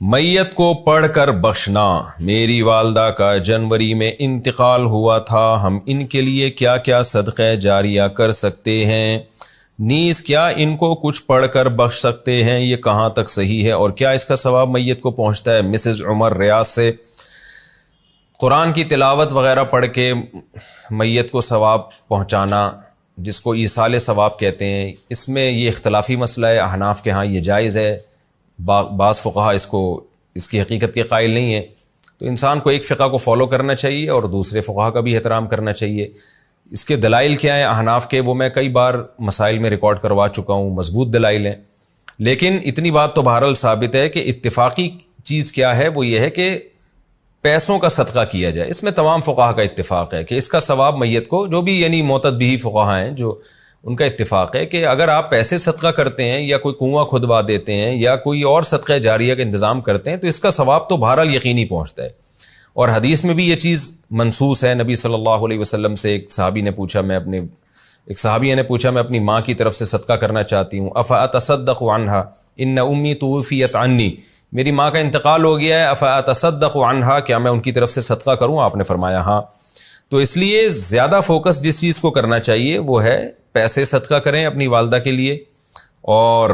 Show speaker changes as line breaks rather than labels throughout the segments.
میت کو پڑھ کر بخشنا۔ میری والدہ کا جنوری میں انتقال ہوا تھا، ہم ان کے لیے کیا کیا صدقہ جاریہ کر سکتے ہیں؟ نیز کیا ان کو کچھ پڑھ کر بخش سکتے ہیں؟ یہ کہاں تک صحیح ہے اور کیا اس کا ثواب میت کو پہنچتا ہے؟ مسز عمر ریاض سے۔ قرآن کی تلاوت وغیرہ پڑھ کے میت کو ثواب پہنچانا، جس کو ایصال ثواب کہتے ہیں، اس میں یہ اختلافی مسئلہ ہے۔ احناف کے ہاں یہ جائز ہے، بعض فقہا اس کی حقیقت کے قائل نہیں ہیں۔ تو انسان کو ایک فقہ کو فالو کرنا چاہیے اور دوسرے فقہا کا بھی احترام کرنا چاہیے۔ اس کے دلائل کیا ہیں احناف کے، وہ میں کئی بار مسائل میں ریکارڈ کروا چکا ہوں، مضبوط دلائل ہیں۔ لیکن اتنی بات تو بہرحال ثابت ہے کہ اتفاقی چیز کیا ہے، وہ یہ ہے کہ پیسوں کا صدقہ کیا جائے۔ اس میں تمام فقہا کا اتفاق ہے کہ اس کا ثواب میت کو، جو بھی یعنی معتد بھی فقہا ہیں جو ان کا اتفاق ہے کہ اگر آپ پیسے صدقہ کرتے ہیں یا کوئی کنواں کھدوا دیتے ہیں یا کوئی اور صدقہ جاریہ کا انتظام کرتے ہیں تو اس کا ثواب تو بہرحال یقینی پہنچتا ہے۔ اور حدیث میں بھی یہ چیز منصوص ہے۔ نبی صلی اللہ علیہ وسلم سے ایک صحابیہ نے پوچھا میں اپنی ماں کی طرف سے صدقہ کرنا چاہتی ہوں، افاتصدق عنہا ان امی توفیت عنی، میری ماں کا انتقال ہو گیا ہے، افاتصدق عنہا، کیا میں ان کی طرف سے صدقہ کروں؟ آپ نے فرمایا ہاں۔ تو اس لیے زیادہ فوکس جس چیز کو کرنا چاہیے وہ ہے پیسے صدقہ کریں اپنی والدہ کے لیے، اور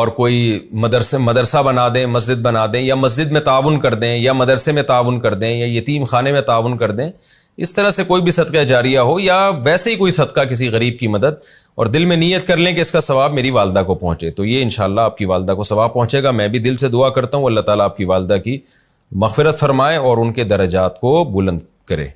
کوئی مدرسہ بنا دیں، مسجد بنا دیں، یا مسجد میں تعاون کر دیں، یا مدرسے میں تعاون کر دیں، یا یتیم خانے میں تعاون کر دیں۔ اس طرح سے کوئی بھی صدقہ جاریہ ہو یا ویسے ہی کوئی صدقہ کسی غریب کی مدد، اور دل میں نیت کر لیں کہ اس کا ثواب میری والدہ کو پہنچے، تو یہ انشاءاللہ آپ کی والدہ کو ثواب پہنچے گا۔ میں بھی دل سے دعا کرتا ہوں اللہ تعالیٰ آپ کی والدہ کی مغفرت فرمائے اور ان کے درجات کو بلند کرے۔